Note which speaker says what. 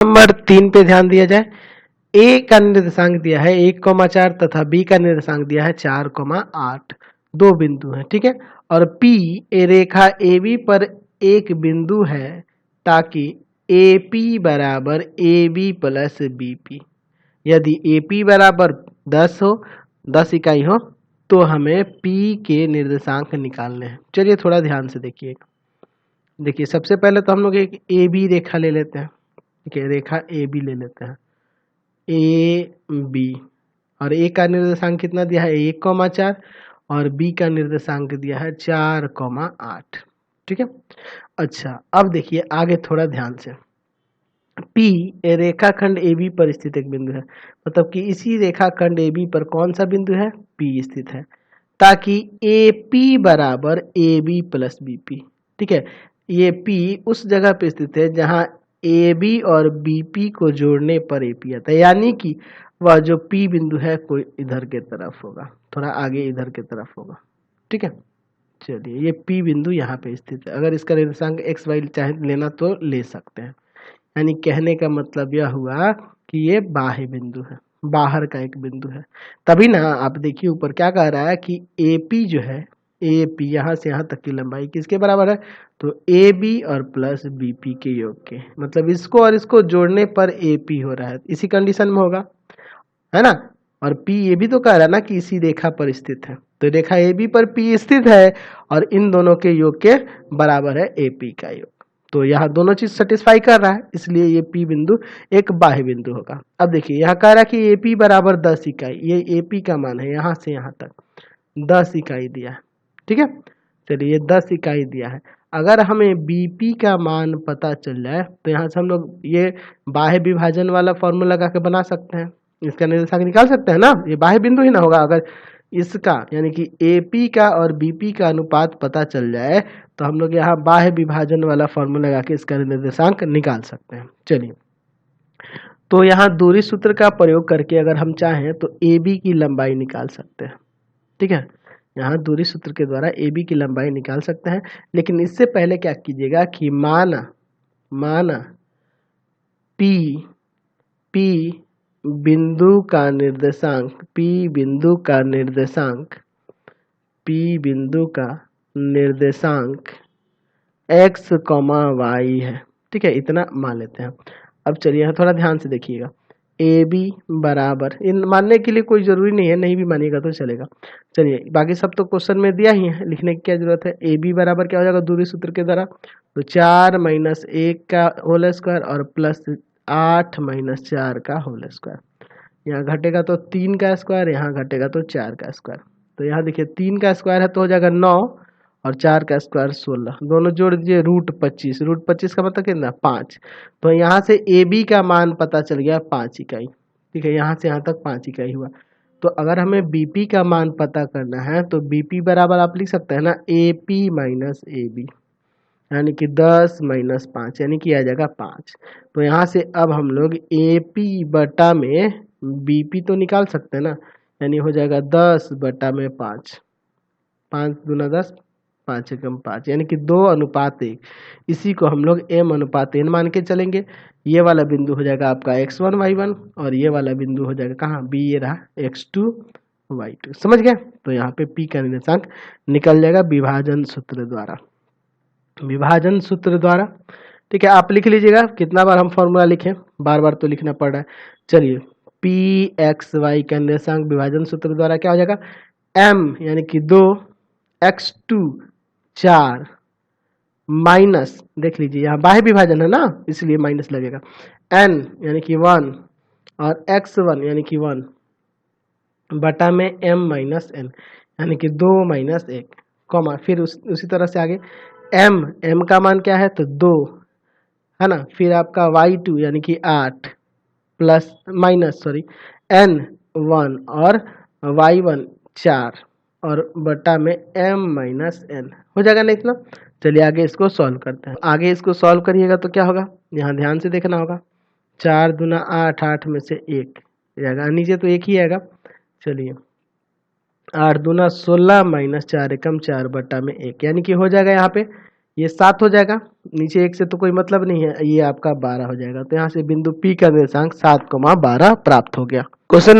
Speaker 1: Number 3 पे ध्यान दिया जाए। ए का निर्देशांक दिया है 1,4 तथा बी का निर्देशांक दिया है 4,8। दो बिंदु हैं, ठीक है। और पी रेखा ए बी पर एक बिंदु है ताकि ए पी बराबर A B plus B P. यदि ए पी बराबर 10 हो, 10 इकाई हो, तो हमें पी के निर्देशांक निकालने हैं। चलिए थोड़ा ध्यान से देखिए। देखिए सबसे पहले तो हम लोग एक ए बी रेखा ले लेते हैं, ठीक है। रेखा ए बी ले लेते हैं, ए बी। और ए का निर्देशांक कितना दिया है 1,4 और बी का निर्देशांक दिया है 4,8, ठीक है। अच्छा अब देखिए आगे थोड़ा ध्यान से। P रेखाखंड ए बी पर स्थित एक बिंदु है, मतलब कि इसी रेखाखंड ए बी पर कौन सा बिंदु है P स्थित है, ताकि ए पी बराबर A B plus B P, ठीक है। ये P उस जगह पे स्थित है जहां ए बी और बी पी को जोड़ने पर ए पी आता है, यानी कि वह जो P बिंदु है कोई इधर के तरफ होगा, थोड़ा आगे इधर के तरफ होगा, ठीक है। चलिए ये P बिंदु यहाँ पे स्थित है। अगर इसका निर्देशांक एक्स वाई चाहे लेना तो ले सकते हैं। यानी कहने का मतलब यह हुआ कि ये बाह्य बिंदु है, बाहर का एक बिंदु है। तभी ना आप देखिए ऊपर क्या कह रहा है कि AP जो है, AP यहाँ से यहाँ तक की लंबाई किसके बराबर है, तो AB और प्लस BP के योग के, मतलब इसको और इसको जोड़ने पर AP हो रहा है, इसी कंडीशन में होगा, है ना। और P ये भी तो कह रहा है ना कि इसी रेखा पर स्थित है, तो रेखा AB पर P स्थित है और इन दोनों के योग के बराबर है AP का योग। तो यहाँ दोनों चीज सेटिस्फाई कर रहा है, इसलिए ये P बिंदु एक बाह्य बिंदु होगा। अब देखिए यहाँ कह रहा है कि AP बराबर 10 इकाई, ये AP का मान है यहाँ से यहाँ तक 10 इकाई दिया है, ठीक है। चलिए ये 10 इकाई दिया है। अगर हमें BP का मान पता चल जाए तो यहाँ से हम लोग ये बाह्य विभाजन वाला फॉर्मूला लगा के बना सकते हैं, इसका निर्देशांक निकाल सकते हैं ना। ये बाह्य बिंदु ही ना होगा। अगर इसका यानी कि AP का और BP का अनुपात पता चल जाए तो हम लोग यहाँ बाह्य विभाजन वाला फॉर्मूला लगा के इसका निर्देशांक निकाल सकते हैं। चलिए तो यहाँ दूरी सूत्र का प्रयोग करके अगर हम चाहें तो AB की लंबाई निकाल सकते हैं, ठीक है। यहाँ दूरी सूत्र के द्वारा AB की लंबाई निकाल सकते हैं, लेकिन इससे पहले क्या कीजिएगा कि माना P बिंदु का निर्देशांक, P बिंदु का निर्देशांक x, y है, ठीक है। इतना मान लेते हैं। अब चलिए यहाँ थोड़ा ध्यान से देखिएगा। ए बी बराबर, इन मानने के लिए कोई जरूरी नहीं है, नहीं भी मानिएगा तो चलेगा। चलिए बाकी सब तो क्वेश्चन में दिया ही है, लिखने की क्या जरूरत है। ए बी बराबर क्या हो जाएगा दूरी सूत्र के द्वारा, तो 4 - 1 का होल स्क्वायर और प्लस 8 - 4 का होल स्क्वायर। यहाँ घटेगा तो 3 का स्क्वायर, यहाँ घटेगा तो 4 का स्क्वायर। तो यहाँ देखिए 3 का स्क्वायर है तो हो जाएगा 9 और 4 का स्क्वायर 16, दोनों जोड़ दीजिए √25। √25 का मतलब कितना 5। तो यहाँ से ए बी का मान पता चल गया 5 इकाई, ठीक है। यहाँ से यहाँ तक 5 इकाई हुआ। तो अगर हमें बीपी का मान पता करना है तो बीपी बराबर आप लिख सकते हैं ना AP - AB, यानी कि 10 - 5 यानी कि आ जाएगा 5। तो यहाँ से अब हम लोग AP बटा में BP तो निकाल सकते हैं ना, यानी हो जाएगा 10 बटा में 5, 5 दूना 10, 5 एकम 5, यानी कि 2:1। इसी को हम लोग M/N मान के चलेंगे। ये वाला बिंदु हो जाएगा आपका x1 y1 और ये वाला बिंदु हो जाएगा कहाँ B, ये रहा x2 y2। समझ गए। तो यहाँ पे P का निर्देशांक निकल जाएगा विभाजन सूत्र द्वारा, ठीक है। आप लिख लीजिएगा, कितना बार हम फॉर्मूला लिखें, बार बार तो लिखना पड़ रहा है। चलिए PXY का निर्देशांक विभाजन सूत्र द्वारा क्या हो जाएगा, M यानी कि 2, x2 4 माइनस, देख लीजिए यहाँ बाह्य विभाजन है ना इसलिए माइनस लगेगा, n यानी कि 1 और x1 यानी कि 1 बटा में m - n यानी कि 2 - 1 कॉमा, फिर उसी तरह से आगे m का मान क्या है तो 2 है ना, फिर आपका y2 यानी कि 8 प्लस माइनस n 1 और y1 4 और बटा में m - n हो जाएगा ना इतना। चलिए आगे इसको सॉल्व करते हैं। आगे इसको सॉल्व करिएगा तो क्या होगा, यहाँ ध्यान से देखना होगा। 4 दूना 8, 8 में से 1 जाएगा, नीचे तो 1 ही आएगा। चलिए 8 दूना 16 - 4 एकम 4 बटा में 1, यानी कि हो जाएगा यहाँ पे ये 7 हो जाएगा। नीचे 1 से तो कोई मतलब नहीं है, ये आपका 12 हो जाएगा। तो यहाँ से बिंदु P का निर्देशांक 7, 12 प्राप्त हो गया। क्वेश्चन